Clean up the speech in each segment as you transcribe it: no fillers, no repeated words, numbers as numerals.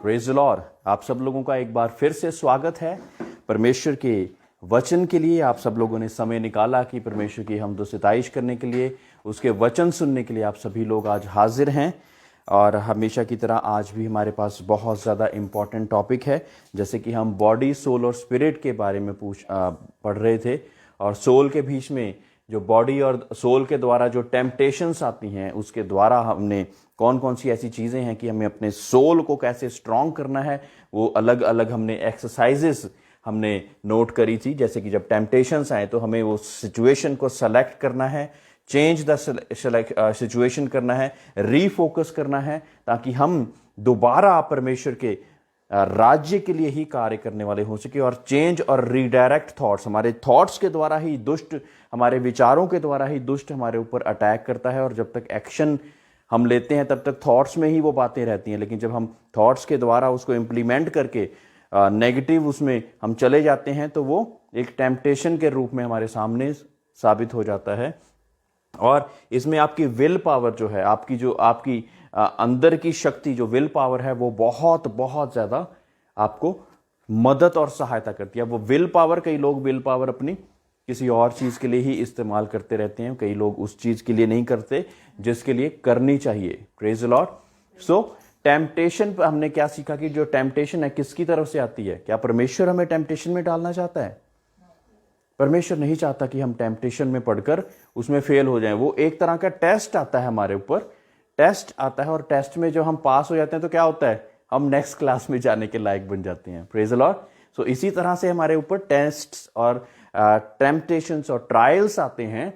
Praise the Lord. आप सब लोगों का एक बार फिर से स्वागत है परमेश्वर के वचन के लिए। आप सब लोगों ने समय निकाला कि परमेश्वर की हमदो सिताइश करने के लिए, उसके वचन सुनने के लिए आप सभी लोग आज हाजिर हैं। और हमेशा की तरह आज भी हमारे पास बहुत ज़्यादा इम्पॉर्टेंट टॉपिक है, जैसे कि हम बॉडी, सोल और स्पिरिट के बारे में पढ़ रहे थे। और सोल के बीच में जो बॉडी और सोल के द्वारा जो टेम्पटेशंस आती हैं, उसके द्वारा हमने कौन कौन सी ऐसी चीज़ें हैं कि हमें अपने सोल को कैसे स्ट्रॉन्ग करना है, वो अलग अलग हमने एक्सरसाइजेस हमने नोट करी थी। जैसे कि जब टेम्पटेशंस आए तो हमें वो सिचुएशन को सेलेक्ट करना है, चेंज द सिचुएशन करना है, रीफोकस करना है, ताकि हम दोबारा परमेश्वर के राज्य के लिए ही कार्य करने वाले हो सके। और चेंज और रीडायरेक्ट थॉट्स, हमारे थॉट्स के द्वारा ही दुष्ट, हमारे विचारों के द्वारा ही दुष्ट हमारे ऊपर अटैक करता है। और जब तक एक्शन हम लेते हैं तब तक थॉट्स में ही वो बातें रहती हैं, लेकिन जब हम थॉट्स के द्वारा उसको इम्प्लीमेंट करके नेगेटिव उसमें हम चले जाते हैं तो वो एक टेम्पटेशन के रूप में हमारे सामने साबित हो जाता है। और इसमें आपकी विल पावर जो है, आपकी अंदर की शक्ति जो विल पावर है, वो बहुत बहुत ज़्यादा आपको मदद और सहायता करती है। वो विल पावर, कई लोग विल पावर अपनी किसी और चीज़ के लिए ही इस्तेमाल करते रहते हैं, कई लोग उस चीज़ के लिए नहीं करते जिसके लिए करनी चाहिए। Praise the Lord. So temptation पर हमने क्या सीखा कि जो टेम्पटेशन है किसकी तरफ से आती है? क्या परमेश्वर हमें टेम्पटेशन में डालना चाहता है? परमेश्वर नहीं चाहता कि हम टेम्पटेशन में पढ़कर उसमें फेल हो जाएं। वो एक तरह का टेस्ट आता है, हमारे ऊपर टेस्ट आता है, और टेस्ट में जो हम पास हो जाते हैं तो क्या होता है? हम नेक्स्ट क्लास में जाने के लायक बन जाते हैं। Praise the Lord. सो इसी तरह से हमारे ऊपर टेस्ट्स और टेम्पटेशंस और ट्रायल्स आते हैं,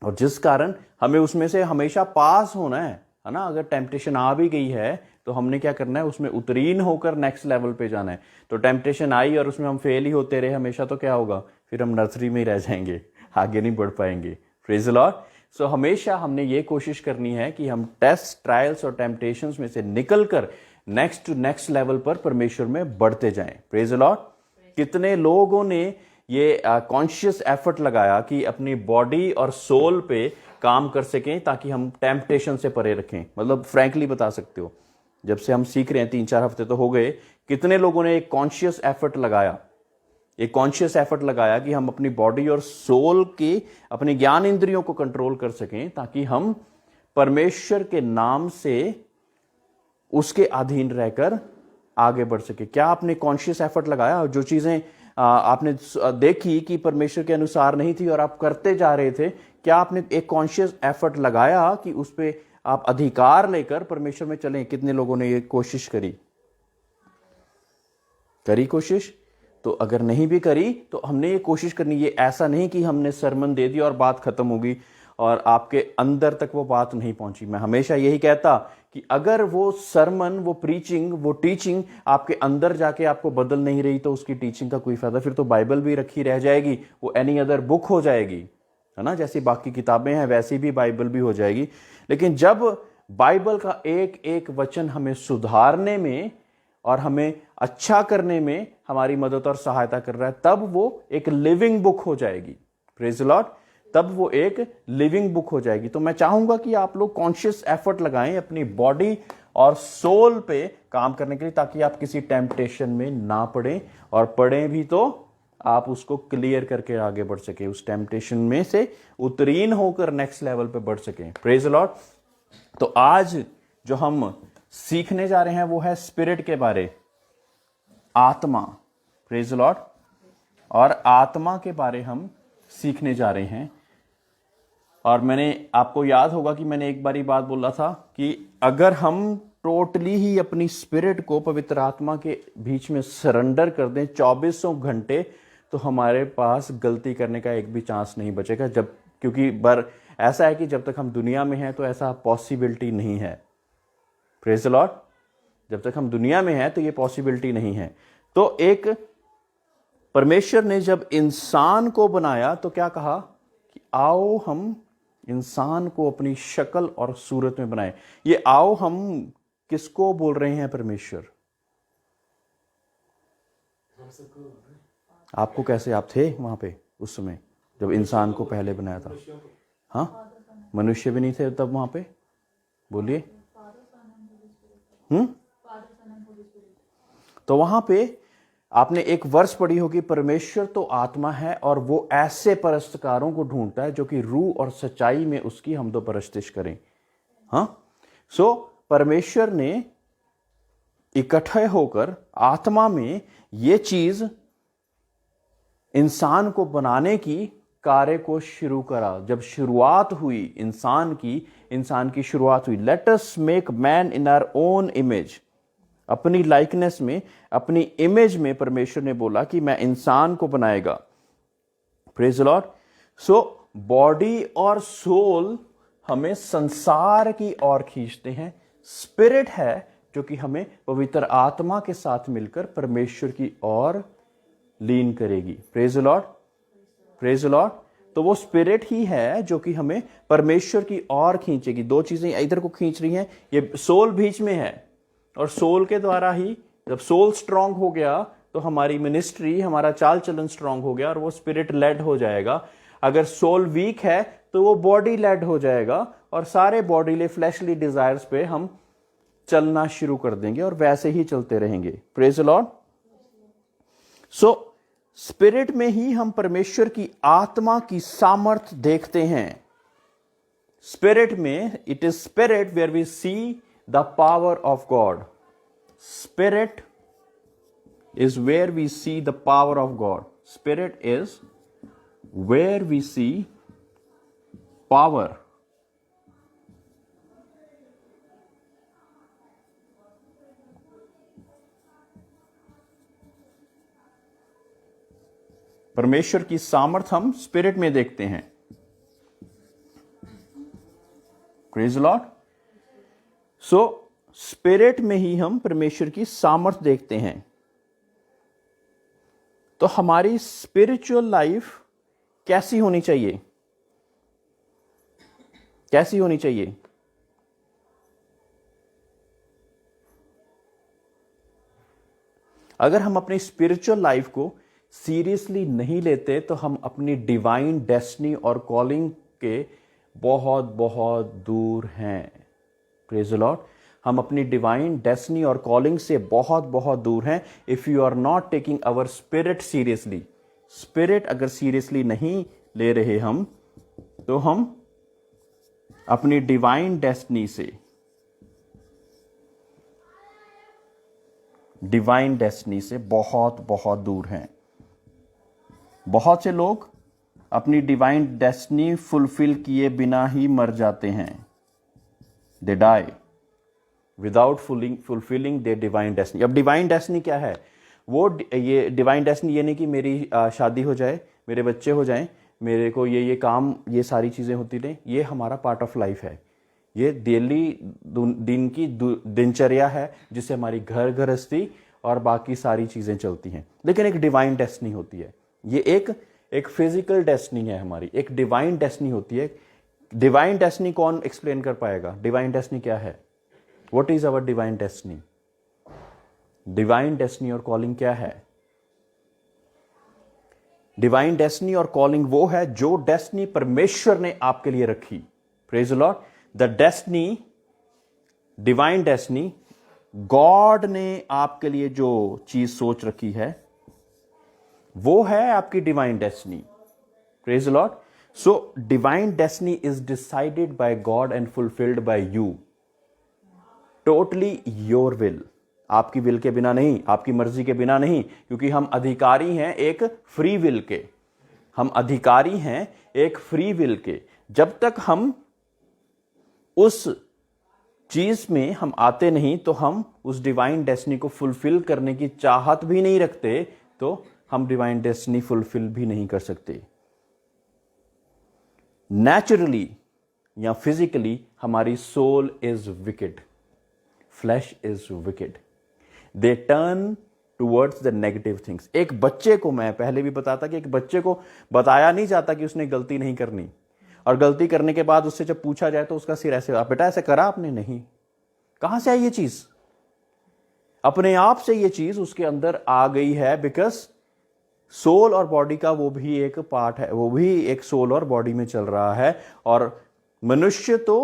और जिस कारण हमें उसमें से हमेशा पास होना है ना। अगर टेम्पटेशन आ भी गई है तो हमने क्या करना है? उसमें उत्तीर्ण होकर नेक्स्ट लेवल पे जाना है। तो टेम्पटेशन आई और उसमें हम फेल ही होते रहे हमेशा, तो क्या होगा? फिर हम नर्सरी में ही रह जाएंगे, आगे नहीं बढ़ पाएंगे। Praise the Lord. सो हमेशा हमने ये कोशिश करनी है कि हम टेस्ट, ट्रायल्स और टेम्पटेशंस में से निकलकर नेक्स्ट लेवल पर परमेश्वर में बढ़ते जाएं। Praise the Lord. कितने लोगों ने ये कॉन्शियस एफर्ट लगाया कि अपनी बॉडी और सोल पे काम कर सकें ताकि हम टेम्पटेशन से परे रखें। मतलब फ्रैंकली बता सकते हो, जब से हम सीख रहे हैं 3-4 हफ्ते तो हो गए, कितने लोगों ने एक कॉन्शियस एफर्ट लगाया कि हम अपनी बॉडी और सोल की, अपने ज्ञान इंद्रियों को कंट्रोल कर सकें ताकि हम परमेश्वर के नाम से उसके अधीन रहकर आगे बढ़ सके। क्या आपने कॉन्शियस एफर्ट लगाया? जो चीजें आपने देखी कि परमेश्वर के अनुसार नहीं थी और आप करते जा रहे थे, क्या आपने एक कॉन्शियस एफर्ट लगाया कि उस पे आप अधिकार लेकर परमेश्वर में चलें? कितने लोगों ने ये कोशिश करी कोशिश? तो अगर नहीं भी करी तो हमने ये कोशिश करनी। ये ऐसा नहीं कि हमने सरमन दे दिया और बात खत्म होगी और आपके अंदर तक वो बात नहीं पहुंची। मैं हमेशा यही कहता कि अगर वो सरमन, वो प्रीचिंग, वो टीचिंग आपके अंदर जाके आपको बदल नहीं रही तो उसकी टीचिंग का कोई फायदा। फिर तो बाइबल भी रखी रह जाएगी, वो एनी अदर बुक हो जाएगी, है ना। जैसी बाकी किताबें हैं वैसी भी बाइबल भी हो जाएगी। लेकिन जब बाइबल का एक एक वचन हमें सुधारने में और हमें अच्छा करने में हमारी मदद और सहायता कर रहा है, तब वो एक लिविंग बुक हो जाएगी। Praise the Lord. तब वो एक लिविंग बुक हो जाएगी। तो मैं चाहूंगा कि आप लोग कॉन्शियस एफर्ट लगाएं अपनी बॉडी और सोल पे काम करने के लिए, ताकि आप किसी टेम्पटेशन में ना पड़े, और पड़े भी तो आप उसको क्लियर करके आगे बढ़ सके, उस टेम्पटेशन में से उत्तीर्ण होकर नेक्स्ट लेवल पे बढ़ सके। Praise the Lord. तो आज जो हम सीखने जा रहे हैं वो है स्पिरिट के बारे, आत्मा। Praise the Lord. और आत्मा के बारे हम सीखने जा रहे हैं। और मैंने, आपको याद होगा कि मैंने एक बारी बात बोला था कि अगर हम टोटली ही अपनी स्पिरिट को पवित्र आत्मा के बीच में सरेंडर कर दें 2400 घंटे, तो हमारे पास गलती करने का एक भी चांस नहीं बचेगा। क्योंकि ऐसा है कि जब तक हम दुनिया में हैं तो ऐसा पॉसिबिलिटी नहीं है। Praise the Lord. जब तक हम दुनिया में हैं तो ये पॉसिबिलिटी नहीं है। तो एक परमेश्वर ने जब इंसान को बनाया तो क्या कहा कि आओ हम इंसान को अपनी शक्ल और सूरत में बनाए। ये आओ हम किसको बोल रहे हैं? परमेश्वर। आपको कैसे, आप थे वहां पे उस समय जब इंसान को पहले बनाया था? हाँ, मनुष्य भी नहीं थे तब वहां पे। बोलिए। तो वहां पे आपने एक वर्ष पढ़ी होगी, परमेश्वर तो आत्मा है और वो ऐसे परस्तकारों को ढूंढता है जो कि रूह और सच्चाई में उसकी हमदो परस्तिश करें। हाँ, सो परमेश्वर ने इकट्ठे होकर आत्मा में ये चीज इंसान को बनाने की कार्य को शुरू करा। जब शुरुआत हुई इंसान की शुरुआत हुई, let us make man in our own image, अपनी लाइकनेस में, अपनी इमेज में परमेश्वर ने बोला कि मैं इंसान को बनाएगा। Praise the Lord. So body और सोल हमें संसार की ओर खींचते हैं, स्पिरिट है जो कि हमें पवित्र आत्मा के साथ मिलकर परमेश्वर की ओर लीन करेगी। Praise the Lord, praise the Lord. तो वो स्पिरिट ही है जो कि हमें परमेश्वर की ओर खींचेगी। दो चीजें इधर को खींच रही हैं, ये सोल बीच में है और सोल के द्वारा ही, जब सोल स्ट्रांग हो गया तो हमारी मिनिस्ट्री, हमारा चाल चलन स्ट्रांग हो गया और वो स्पिरिट लेड हो जाएगा। अगर सोल वीक है तो वो बॉडी लेड हो जाएगा और सारे बॉडीले फ्लैशली डिजायर्स पे हम चलना शुरू कर देंगे और वैसे ही चलते रहेंगे। Praise the Lord. So spirit में ही हम परमेश्वर की आत्मा की सामर्थ देखते हैं। स्पिरिट में, it is spirit where we see the power of God. Spirit is where we see the power of God. Spirit is where we see power. परमेश्वर की सामर्थ हम स्पिरिट में देखते हैं। Praise the Lord. So spirit में ही हम परमेश्वर की सामर्थ देखते हैं। तो हमारी स्पिरिचुअल लाइफ कैसी होनी चाहिए? कैसी होनी चाहिए? अगर हम अपनी स्पिरिचुअल लाइफ को सीरियसली नहीं लेते तो हम अपनी डिवाइन डेस्टिनी और कॉलिंग के बहुत बहुत दूर हैं। Praise the Lord. हम अपनी डिवाइन डेस्टिनी और कॉलिंग से बहुत बहुत दूर हैं। If you are not taking our spirit seriously, spirit अगर सीरियसली नहीं ले रहे हम, तो हम अपनी डिवाइन डेस्टिनी से, डिवाइन डेस्टिनी से बहुत बहुत दूर हैं। बहुत से लोग अपनी डिवाइन डेस्टिनी फुलफिल किए बिना ही मर जाते हैं। They die without fulfilling they divine destiny. अब डिवाइन डेस्टिनी क्या है? वो ये डिवाइन डेस्टिनी ये नहीं कि मेरी शादी हो जाए, मेरे बच्चे हो जाएं, मेरे को ये काम, ये सारी चीज़ें होती रहें। ये हमारा पार्ट ऑफ लाइफ है। ये डेली दिन की दिनचर्या है जिससे हमारी घर गृहस्थी और बाकी सारी चीज़ें चलती हैं। लेकिन एक डिवाइन डेस्टिनी होती है। ये एक फिजिकल डेस्टिनी है हमारी, एक डिवाइन डेस्टिनी होती है। डिवाइन डेस्टिनी कौन एक्सप्लेन कर पाएगा? डिवाइन डेस्टिनी क्या है? What is our divine destiny? Divine destiny और कॉलिंग क्या है? डिवाइन डेस्टिनी और कॉलिंग वो है जो डेस्टिनी परमेश्वर ने आपके लिए रखी। Praise the Lord. The destiny, divine destiny, God ने आपके लिए जो चीज सोच रखी है वो है आपकी divine destiny. Praise the Lord. So divine destiny is decided by God and fulfilled by you. Totally your will, आपकी विल के बिना नहीं, आपकी मर्जी के बिना नहीं, क्योंकि हम अधिकारी हैं एक फ्री विल के। हम अधिकारी हैं एक फ्री विल के। जब तक हम उस चीज में हम आते नहीं तो हम उस डिवाइन डेस्टिनी को फुलफिल करने की चाहत भी नहीं रखते, तो हम डिवाइन डेस्टिनी फुलफिल भी नहीं कर सकते। नेचुरली या फिजिकली हमारी soul is wicked, flesh is wicked, they turn towards the negative things. एक बच्चे को, मैं पहले भी बताता कि एक बच्चे को बताया नहीं जाता कि उसने गलती नहीं करनी, और गलती करने के बाद उससे जब पूछा जाए तो उसका सिर ऐसे, बेटा ऐसे करा आपने? नहीं। कहां से आई ये चीज? अपने आप से ये चीज उसके अंदर आ गई है, बिकॉज सोल और बॉडी का वो भी एक पार्ट है, वो भी एक सोल और बॉडी में चल रहा है। और मनुष्य तो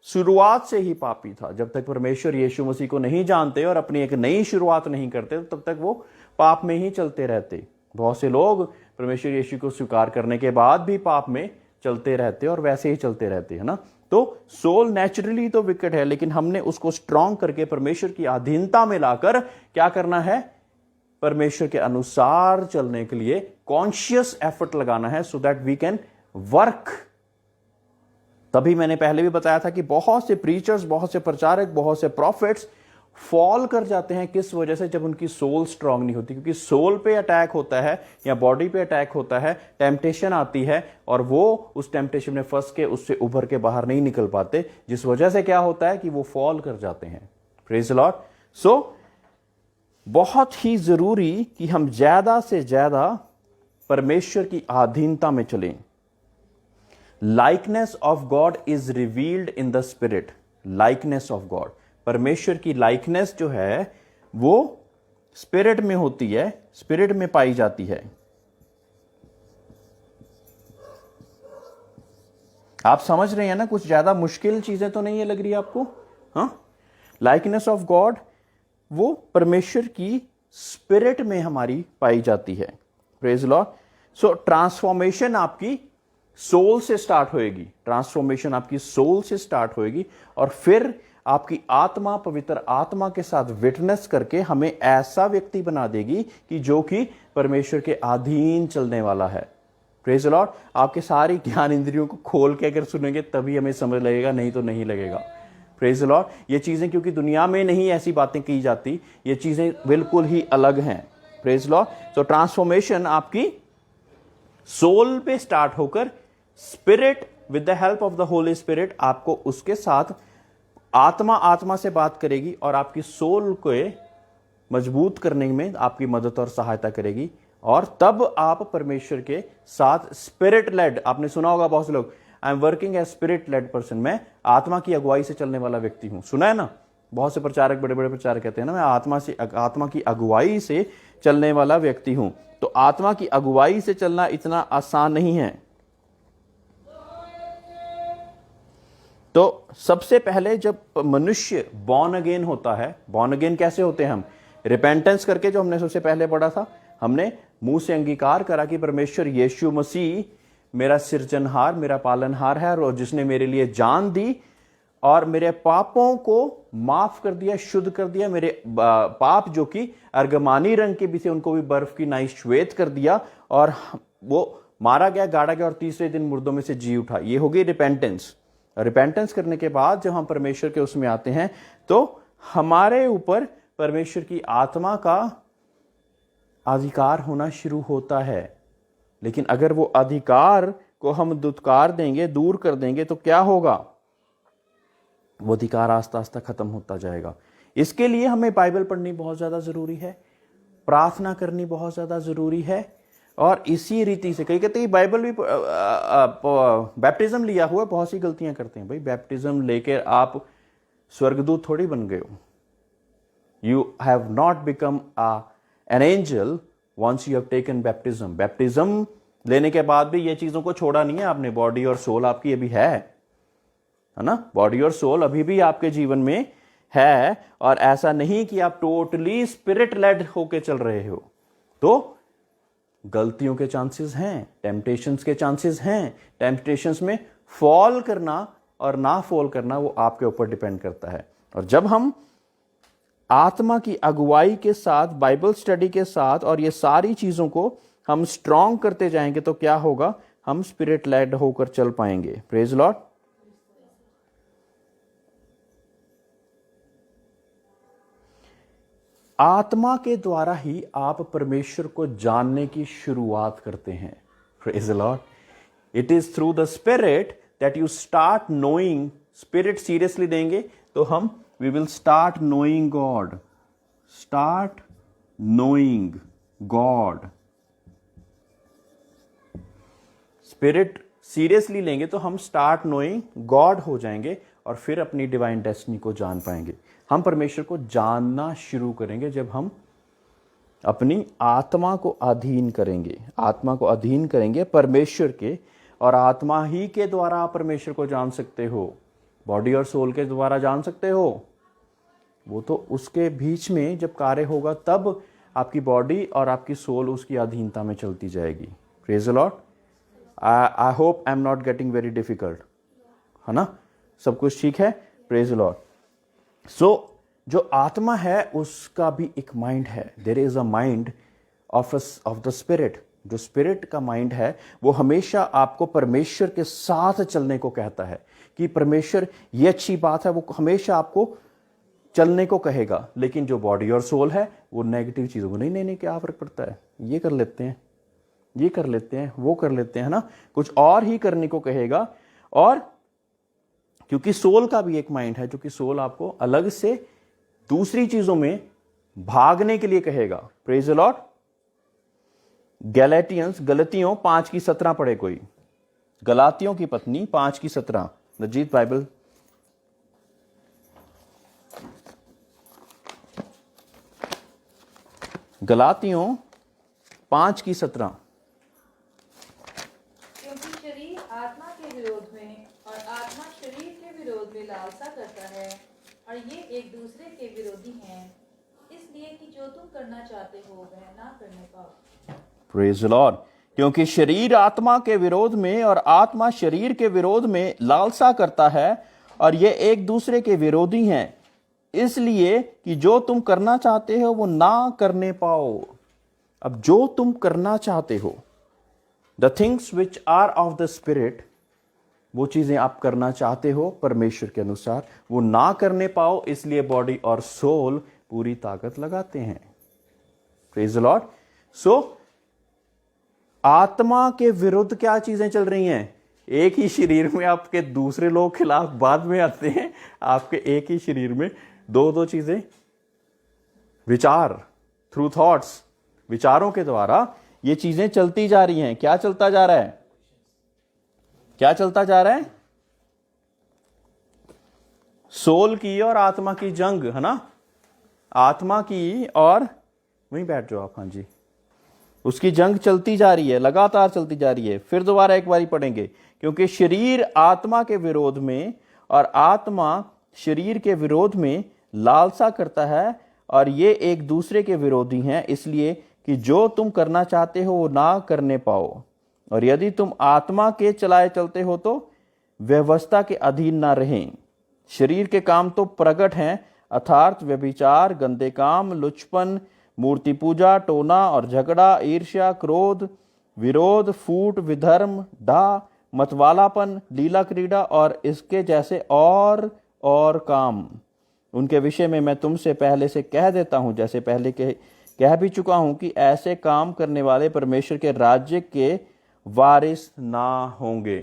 शुरुआत से ही पापी था। जब तक परमेश्वर यीशु मसीह को नहीं जानते और अपनी एक नई शुरुआत नहीं करते तब तक वो पाप में ही चलते रहते। बहुत से लोग परमेश्वर यीशु को स्वीकार करने के बाद भी पाप में चलते रहते और वैसे ही चलते रहते हैं ना। तो सोल नेचुरली तो विकेट है, लेकिन हमने उसको स्ट्रांग करके परमेश्वर की अधीनता में लाकर क्या करना है, परमेश्वर के अनुसार चलने के लिए कॉन्शियस एफर्ट लगाना है, so that we can work. तभी मैंने पहले भी बताया था कि बहुत से प्रीचर्स, बहुत से प्रचारक, बहुत से प्रॉफिट्स फॉल कर जाते हैं। किस वजह से? जब उनकी सोल स्ट्रांग नहीं होती। क्योंकि सोल पे अटैक होता है या बॉडी पे अटैक होता है, टेम्पटेशन आती है और वो उस टेम्पटेशन में फंस के उससे उभर के बाहर नहीं निकल पाते, जिस वजह से क्या होता है कि वो फॉल कर जाते हैं। Praise the Lord. सो बहुत ही जरूरी कि हम ज्यादा से ज्यादा परमेश्वर की अधीनता में चलें। Likeness of God is revealed in the spirit. Likeness of God, परमेश्वर की लाइकनेस जो है वो स्पिरिट में होती है, स्पिरिट में पाई जाती है। आप समझ रहे हैं ना? कुछ ज्यादा मुश्किल चीजें तो नहीं है लग रही है आपको? हाँ, लाइकनेस ऑफ गॉड वो परमेश्वर की स्पिरिट में हमारी पाई जाती है। Praise the Lord. So transformation आपकी सोल से स्टार्ट होएगी। ट्रांसफॉर्मेशन आपकी सोल से स्टार्ट होएगी और फिर आपकी आत्मा पवित्र आत्मा के साथ विटनेस करके हमें ऐसा व्यक्ति बना देगी कि जो कि परमेश्वर के अधीन चलने वाला है। Praise the Lord. आपके सारी ज्ञान इंद्रियों को खोल के अगर सुनेंगे तभी हमें समझ लगेगा, नहीं तो नहीं लगेगा। Praise the Lord. ये चीजें क्योंकि दुनिया में नहीं ऐसी बातें की जाती, ये चीजें बिल्कुल ही अलग हैं। Praise the Lord. तो ट्रांसफॉर्मेशन आपकी सोल पे स्टार्ट होकर spirit, with the help of the Holy spirit, आपको उसके साथ आत्मा से बात करेगी और आपकी सोल को मजबूत करने में आपकी मदद और सहायता करेगी। और तब आप परमेश्वर के साथ स्पिरिट लेड, आपने सुना होगा बहुत से लोग, I am working as spirit led person, मैं आत्मा की अगुवाई से चलने वाला व्यक्ति हूं। सुना है ना? बहुत से प्रचारक, बड़े बड़े प्रचारक कहते हैं ना, मैं आत्मा की अगुवाई से चलने वाला व्यक्ति हूं। तो आत्मा की अगुवाई से चलना इतना आसान नहीं है। तो सबसे पहले जब मनुष्य बॉर्न अगेन होता है, बॉर्न अगेन कैसे होते हैं हम? रिपेंटेंस करके, जो हमने सबसे पहले पढ़ा था, हमने मुंह से अंगीकार करा कि परमेश्वर यीशु मसीह मेरा सिरजनहार, मेरा पालनहार है और जिसने मेरे लिए जान दी और मेरे पापों को माफ कर दिया, शुद्ध कर दिया। मेरे पाप जो कि अर्गमानी रंग के भी थे उनको भी बर्फ की नाई श्वेत कर दिया और वो मारा गया, गाड़ा गया और तीसरे दिन मुर्दों में से जी उठा। ये हो गई रिपेंटेंस। रिपेंटेंस करने के बाद जब हम परमेश्वर के उसमें आते हैं तो हमारे ऊपर परमेश्वर की आत्मा का अधिकार होना शुरू होता है। लेकिन अगर वो अधिकार को हम दुत्कार देंगे, दूर कर देंगे, तो क्या होगा? वो अधिकार आस्ता आस्ता खत्म होता जाएगा। इसके लिए हमें बाइबल पढ़नी बहुत ज्यादा जरूरी है, प्रार्थना करनी बहुत ज्यादा जरूरी है। और इसी रीति से कई कहते हैं बाइबल भी बैप्टिज्म लिया हुआ, बहुत सी गलतियां करते हैं। भाई बैप्टिज्म लेकर आप स्वर्गदूत थोड़ी बन गए हो। You have not become an angel once you have taken baptism. Baptism लेने के बाद भी ये चीजों को छोड़ा नहीं है आपने। बॉडी और सोल आपकी अभी है ना? बॉडी और सोल अभी भी आपके जीवन में है और ऐसा नहीं कि आप टोटली स्पिरिट लेड होके चल रहे हो। तो गलतियों के चांसेस हैं, टेम्पटेशंस के चांसेस हैं। टेम्पटेशंस में फॉल करना और ना फॉल करना वो आपके ऊपर डिपेंड करता है। और जब हम आत्मा की अगुवाई के साथ, बाइबल स्टडी के साथ और ये सारी चीजों को हम स्ट्रांग करते जाएंगे तो क्या होगा? हम स्पिरिट लेड होकर चल पाएंगे। Praise Lord. आत्मा के द्वारा ही आप परमेश्वर को जानने की शुरुआत करते हैं। Praise the Lord. It is through the spirit that you start knowing. Spirit seriously देंगे तो हम we will start knowing God. Start knowing God. Spirit seriously लेंगे तो हम स्टार्ट नोइंग गॉड हो जाएंगे और फिर अपनी डिवाइन डेस्टिनी को जान पाएंगे। हम परमेश्वर को जानना शुरू करेंगे जब हम अपनी आत्मा को अधीन करेंगे। आत्मा को अधीन करेंगे परमेश्वर के, और आत्मा ही के द्वारा आप परमेश्वर को जान सकते हो। बॉडी और सोल के द्वारा जान सकते हो? वो तो उसके बीच में जब कार्य होगा तब आपकी बॉडी और आपकी सोल उसकी अधीनता में चलती जाएगी। Praise the Lord. I hope I am not getting very difficult, है ना? सब कुछ ठीक है? Praise the Lord. सो जो आत्मा है उसका भी एक माइंड है। There is a mind of the spirit. जो स्पिरिट का माइंड है वो हमेशा आपको परमेश्वर के साथ चलने को कहता है कि परमेश्वर ये अच्छी बात है, वो हमेशा आपको चलने को कहेगा। लेकिन जो बॉडी और सोल है वो नेगेटिव चीज़ों को, नहीं नहीं नहीं, क्या फर्क पड़ता है, ये कर लेते हैं, ये कर लेते हैं, वो कर लेते हैं, ना, कुछ और ही करने को कहेगा। और क्योंकि सोल का भी एक माइंड है, जो कि सोल आपको अलग से दूसरी चीजों में भागने के लिए कहेगा। Praise the Lord. गलतियों 5:17 पढ़े कोई। गलातियों की पत्नी 5:17, नजीद बाइबल। गलातियों 5:17। क्योंकि शरीर आत्मा के विरोध में और आत्मा शरीर के विरोध में लालसा करता है, और ये एक दूसरे के विरोधी हैं, इसलिए कि जो तुम करना चाहते हो वह ना करने पाओ। Praise the Lord. क्योंकि शरीर आत्मा के विरोध में और आत्मा शरीर के विरोध में लालसा करता है, और ये एक दूसरे के विरोधी हैं, इसलिए कि जो तुम करना चाहते हो वो ना करने पाओ। अब जो तुम करना चाहते हो, the things which are of the spirit, वो चीजें आप करना चाहते हो परमेश्वर के अनुसार, वो ना करने पाओ, इसलिए बॉडी और सोल पूरी ताकत लगाते हैं। Praise the Lord. सो आत्मा के विरुद्ध क्या चीजें चल रही हैं? एक ही शरीर में आपके दूसरे लोग खिलाफ बाद में आते हैं। आपके एक ही शरीर में दो चीजें, विचार, थ्रू थॉट्स, विचारों के द्वारा ये चीजें चलती जा रही हैं। क्या चलता जा रहा है? क्या चलता जा रहा है? सोल की और आत्मा की जंग, है ना? आत्मा की और, वहीं बैठ जाओ आप, हाँ जी, उसकी जंग चलती जा रही है, लगातार चलती जा रही है। फिर दोबारा एक बारी पढ़ेंगे। क्योंकि शरीर आत्मा के विरोध में और आत्मा शरीर के विरोध में लालसा करता है, और ये एक दूसरे के विरोधी हैं, इसलिए कि जो तुम करना चाहते हो वो ना करने पाओ। और यदि तुम आत्मा के चलाए चलते हो तो व्यवस्था के अधीन ना रहें। शरीर के काम तो प्रकट हैं, अर्थात व्यभिचार, गंदे काम, लुचपन, मूर्ति पूजा, टोना और झगड़ा, ईर्ष्या, क्रोध, विरोध, फूट, विधर्म, डाह, मतवालापन, लीला क्रीड़ा और इसके जैसे और काम। उनके विषय में मैं तुमसे पहले से कह देता हूं, जैसे पहले कह भी चुका हूं, कि ऐसे काम करने वाले परमेश्वर के राज्य के वारिस ना होंगे।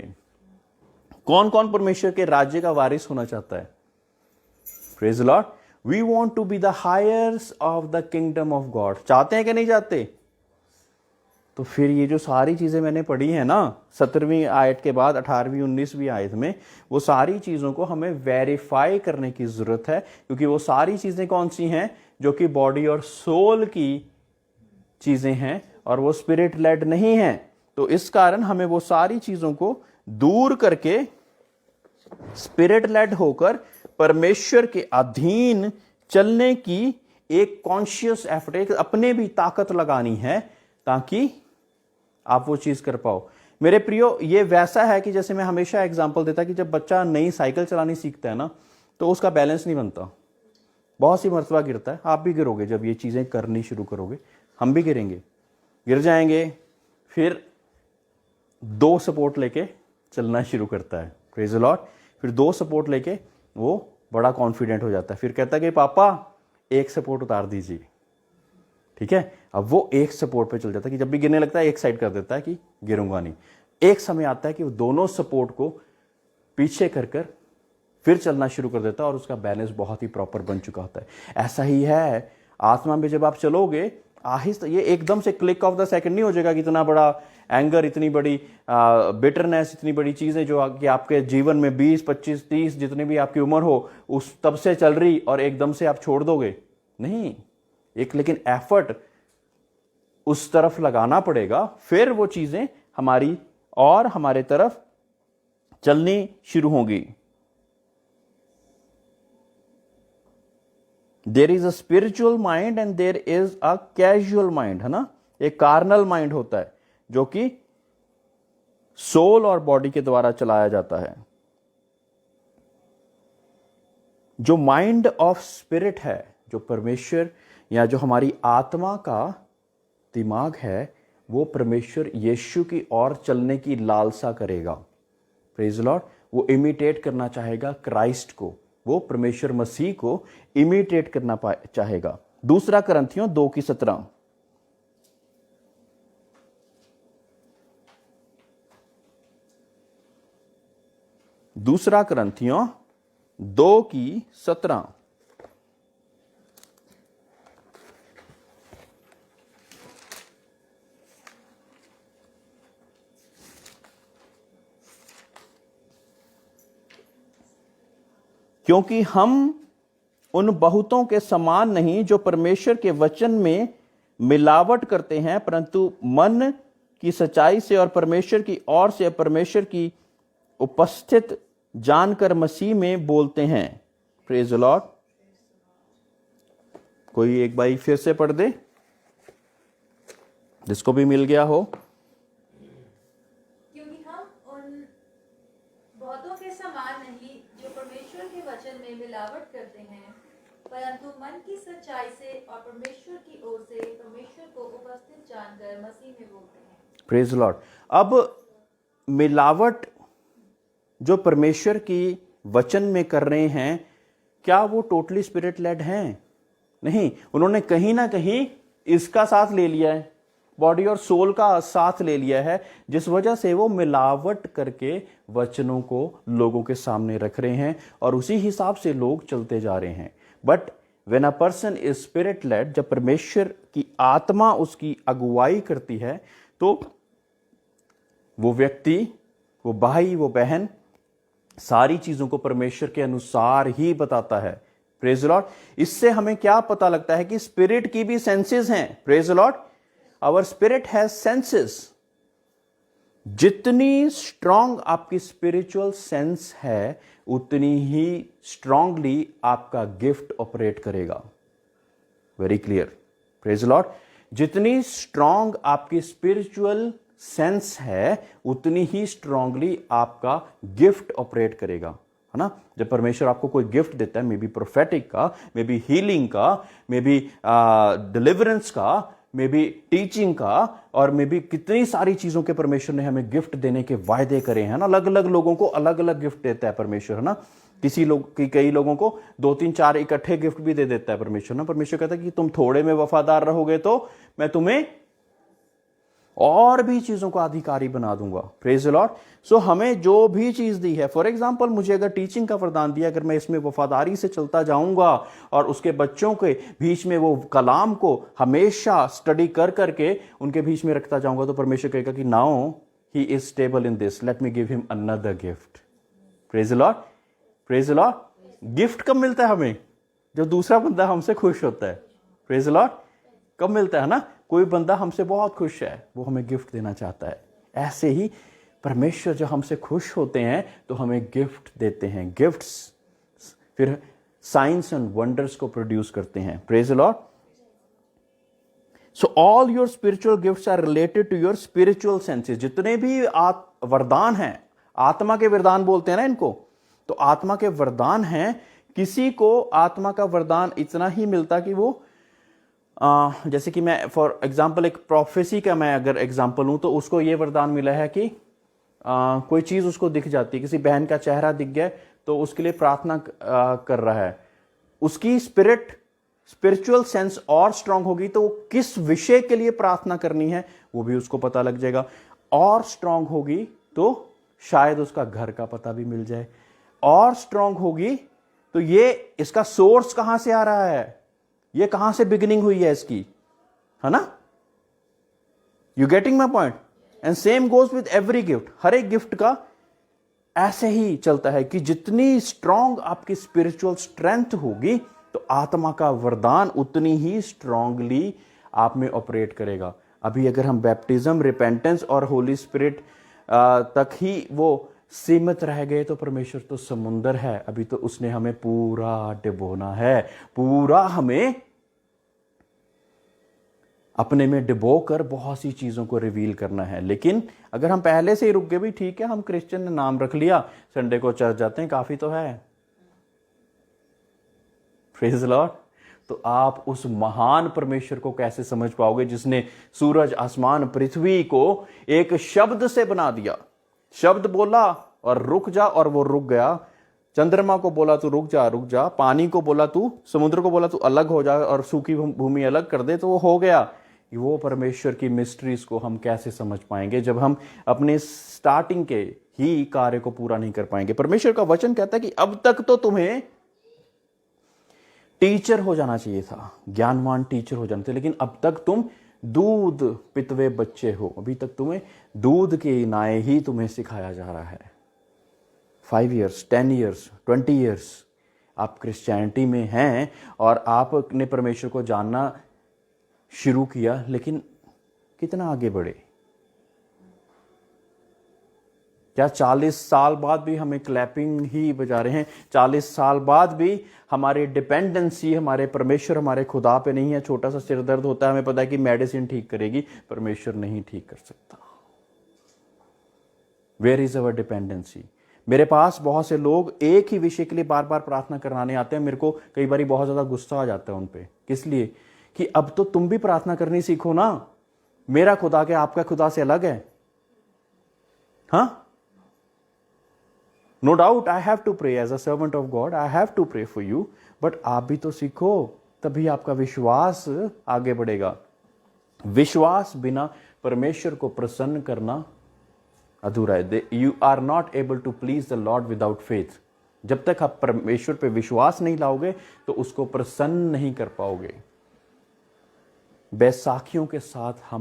कौन कौन परमेश्वर के राज्य का वारिस होना चाहता है? Praise the Lord. We want to be the heirs of the kingdom of God. चाहते हैं कि नहीं चाहते? तो फिर ये जो सारी चीजें मैंने पढ़ी है ना, 17वीं आयत के बाद 18वीं 19वीं आयत में, वो सारी चीजों को हमें वेरीफाई करने की जरूरत है। क्योंकि वो सारी चीजें कौन सी हैं? जो कि बॉडी और सोल की चीजें हैं, और वो स्पिरिट लेड नहीं है। तो इस कारण हमें वो सारी चीजों को दूर करके स्पिरिट लेड होकर परमेश्वर के अधीन चलने की एक कॉन्शियस एफर्ट, एक अपने भी ताकत लगानी है, ताकि आप वो चीज कर पाओ। मेरे प्रियो, ये वैसा है कि जैसे मैं हमेशा एग्जांपल देता कि जब बच्चा नई साइकिल चलानी सीखता है ना, तो उसका बैलेंस नहीं बनता, बहुत सी मरतबा गिरता है। आप भी गिरोगे जब ये चीजें करनी शुरू करोगे, हम भी गिरेंगे, गिर जाएंगे, फिर 2 सपोर्ट लेके चलना शुरू करता है। Praise the Lord. फिर 2 सपोर्ट लेके वो बड़ा कॉन्फिडेंट हो जाता है, फिर कहता है कि पापा 1 सपोर्ट उतार दीजिए। ठीक है, अब वो 1 सपोर्ट पे चल जाता है कि जब भी गिरने लगता है एक साइड कर देता है कि गिरूंगा नहीं। एक समय आता है कि वो दोनों सपोर्ट को पीछे कर फिर चलना शुरू कर देता है, और उसका बैलेंस बहुत ही प्रॉपर बन चुका होता है। ऐसा ही है आत्मा में, जब आप चलोगे आहिस्ता, ये एकदम से क्लिक ऑफ द सेकंड नहीं हो जाएगा कि इतना बड़ा एंगर, इतनी बड़ी बिटरनेस, इतनी बड़ी चीजें जो कि आपके जीवन में 20, 25, 30 जितनी भी आपकी उम्र हो उस तब से चल रही, और एकदम से आप छोड़ दोगे नहीं। एक लेकिन एफर्ट उस तरफ लगाना पड़ेगा, फिर वो चीजें हमारी और हमारे तरफ चलनी शुरू होंगी। There is a spiritual mind and there is a casual mind, है ना। एक कार्नल माइंड होता है जो कि सोल और बॉडी के द्वारा चलाया जाता है। जो माइंड ऑफ स्पिरिट है, जो परमेश्वर या जो हमारी आत्मा का दिमाग है, वो परमेश्वर यीशु की ओर चलने की लालसा करेगा। Praise Lord. वो इमिटेट करना चाहेगा क्राइस्ट को, वो परमेश्वर मसीह को इमिटेट करना चाहेगा। दूसरा करंथियों 2:17। दूसरा करंथियों 2:17। क्योंकि हम उन बहुतों के समान नहीं जो परमेश्वर के वचन में मिलावट करते हैं, परंतु मन की सच्चाई से और परमेश्वर की ओर से परमेश्वर की उपस्थित जानकर मसीह में बोलते हैं। Praise the Lord. कोई एक भाई फिर से पढ़ दे जिसको भी मिल गया हो। क्योंकि हम उन बहुतों के समान नहीं जो परमेश्वर के वचन में मिलावट करते हैं, परंतु मन की सच्चाई से और परमेश्वर की ओर से परमेश्वर को उपस्थित जानकर मसीह में बोलते हैं। Praise Lord. अब मिलावट जो परमेश्वर की वचन में कर रहे हैं, क्या वो टोटली स्पिरिट लेड हैं? नहीं, उन्होंने कहीं ना कहीं इसका साथ ले लिया है, बॉडी और सोल का साथ ले लिया है, जिस वजह से वो मिलावट करके वचनों को लोगों के सामने रख रहे हैं और उसी हिसाब से लोग चलते जा रहे हैं। But when a person is spirit led, जब परमेश्वर की आत्मा उसकी अगुवाई करती है, तो वो व्यक्ति, वो भाई, वो बहन सारी चीजों को परमेश्वर के अनुसार ही बताता है। Praise Lord. इससे हमें क्या पता लगता है कि स्पिरिट की भी सेंसेस हैं। Praise Lord. Our spirit has senses. जितनी स्ट्रांग आपकी स्पिरिचुअल सेंस है, उतनी ही स्ट्रांगली आपका गिफ्ट ऑपरेट करेगा। Very clear. Praise Lord. जितनी स्ट्रांग आपकी स्पिरिचुअल सेंस है, उतनी ही स्ट्रांगली आपका गिफ्ट ऑपरेट करेगा, है ना। जब परमेश्वर आपको कोई गिफ्ट देता है, मे बी प्रोफेटिक का, मे बी हीलिंग का, मे बी डिलीवरेंस का, मे बी टीचिंग का, और मे बी कितनी सारी चीजों के परमेश्वर ने हमें गिफ्ट देने के वायदे करे हैं ना। अलग अलग लोगों को अलग अलग गिफ्ट देता है परमेश्वर, है ना। कई लोगों को 2-3-4 इकट्ठे गिफ्ट भी दे देता है परमेश्वर ना। परमेश्वर कहता है कि तुम थोड़े में वफादार रहोगे तो मैं तुम्हें और भी चीजों को अधिकारी बना दूंगा। Praise the Lord. सो हमें जो भी चीज दी है, फॉर एग्जाम्पल मुझे अगर टीचिंग का वरदान दिया, अगर मैं इसमें वफादारी से चलता जाऊंगा और उसके बच्चों के बीच में वो कलाम को हमेशा स्टडी कर करके उनके बीच में रखता जाऊंगा, तो परमेश्वर कहेगा कि now he is stable in this, let me give him another gift. Praise the Lord. Praise the Lord. Gift कब मिलता है हमें? जब दूसरा बंदा हमसे खुश होता है। Praise the Lord. कब मिलता है ना? कोई बंदा हमसे बहुत खुश है, वो हमें गिफ्ट देना चाहता है। ऐसे ही परमेश्वर जब हमसे खुश होते हैं तो हमें गिफ्ट देते हैं। गिफ्ट्स फिर साइंस एंड वंडर्स को प्रोड्यूस करते हैं। Praise the Lord. So all your spiritual gifts are related to your spiritual senses. जितने भी वरदान हैं, आत्मा के वरदान बोलते हैं ना इनको, तो आत्मा के वरदान हैं। किसी को आत्मा का वरदान इतना ही मिलता कि वो जैसे कि मैं फॉर एग्जाम्पल एक प्रोफेसी का मैं अगर एग्जाम्पल हूं, तो उसको ये वरदान मिला है कि कोई चीज उसको दिख जाती है, किसी बहन का चेहरा दिख गया तो उसके लिए प्रार्थना कर रहा है। उसकी स्पिरिचुअल सेंस और स्ट्रांग होगी, तो वो किस विषय के लिए प्रार्थना करनी है वो भी उसको पता लग जाएगा। और स्ट्रांग होगी तो शायद उसका घर का पता भी मिल जाए। और स्ट्रांग होगी तो ये इसका सोर्स कहां से आ रहा है, ये कहां से बिगिनिंग हुई है इसकी, है ना। You getting my point? And same goes with every gift. हर एक गिफ्ट का ऐसे ही चलता है कि जितनी स्ट्रांग आपकी स्पिरिचुअल स्ट्रेंथ होगी, तो आत्मा का वरदान उतनी ही स्ट्रांगली आप में ऑपरेट करेगा। अभी अगर हम बैप्टिज्म, रिपेंटेंस और होली स्पिरिट तक ही वो सीमित रह गए तो परमेश्वर तो समुंदर है, अभी तो उसने हमें पूरा डुबोना है, पूरा हमें अपने में डुबो कर बहुत सी चीज़ों को रिवील करना है। लेकिन अगर हम पहले से ही रुक गए, भी ठीक है, हम क्रिश्चियन ने नाम रख लिया, संडे को चर्च जाते हैं, काफ़ी तो है, प्रेज द लॉर्ड, तो आप उस महान परमेश्वर को कैसे समझ पाओगे जिसने सूरज, आसमान, पृथ्वी को एक शब्द से बना दिया। शब्द बोला और रुक जा और वो रुक गया। चंद्रमा को बोला तू रुक जा, रुक जा। पानी को बोला तू, समुद्र को बोला तू अलग हो जा और सूखी भूमि अलग कर दे, तो वो हो गया। वो परमेश्वर की मिस्ट्रीज को हम कैसे समझ पाएंगे जब हम अपने स्टार्टिंग के ही कार्य को पूरा नहीं कर पाएंगे। परमेश्वर का वचन कहता है कि अब तक तो तुम्हें टीचर हो जाना चाहिए था, ज्ञानवान टीचर हो जाना था, लेकिन अब तक तुम दूध पितवे बच्चे हो। अभी तक तुम्हें दूध के नाए ही तुम्हें सिखाया जा रहा है। 5 years, 10 years, 20 years आप क्रिश्चियनिटी में हैं और आपने परमेश्वर को जानना शुरू किया, लेकिन कितना आगे बढ़े? क्या 40 साल बाद भी हमें क्लैपिंग ही बजा रहे हैं? 40 साल बाद भी हमारी डिपेंडेंसी हमारे परमेश्वर, हमारे खुदा पे नहीं है। छोटा सा सिर दर्द होता है, हमें पता है कि मेडिसिन ठीक करेगी, परमेश्वर नहीं ठीक कर सकता। Where is our dependency? मेरे पास बहुत से लोग एक ही विषय के लिए बार बार प्रार्थना कराने आते हैं। मेरे को कई बार बहुत ज्यादा गुस्सा आ जाता है उन पे। किस लिए? कि अब तो तुम भी प्रार्थना करनी सीखो ना। मेरा खुदा क्या आपका खुदा से अलग है? हाँ, no doubt I have to pray as a servant of God, I have to pray for you, but आप भी तो सीखो, तभी आपका विश्वास आगे बढ़ेगा। विश्वास बिना परमेश्वर को प्रसन्न करना अधूरा है। You are not able to please the Lord without faith. जब तक आप परमेश्वर पे विश्वास नहीं लाओगे तो उसको प्रसन्न नहीं कर पाओगे। बैसाखियों के साथ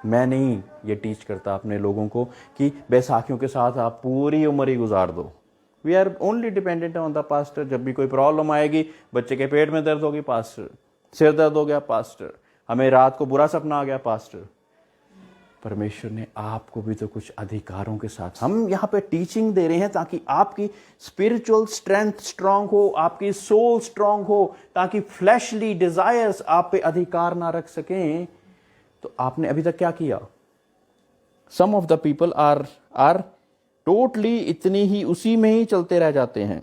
मैं नहीं ये टीच करता अपने लोगों को कि बैसाखियों के साथ आप पूरी उम्र ही गुजार दो। We are only dependent on the pastor. जब भी कोई प्रॉब्लम आएगी, बच्चे के पेट में दर्द होगी, पास्टर, सिर दर्द हो गया, पास्टर, हमें रात को बुरा सपना आ गया, पास्टर। परमेश्वर ने आपको भी तो कुछ अधिकारों के साथ, हम यहाँ पे टीचिंग दे रहे हैं ताकि आपकी स्पिरिचुअल स्ट्रेंथ स्ट्रांग हो, आपकी सोल स्ट्रांग हो, ताकि फ्लैशली डिजायर्स आप पे अधिकार ना रख सकें। तो आपने अभी तक क्या किया? Some of the people are totally इतनी ही उसी में ही चलते रह जाते हैं।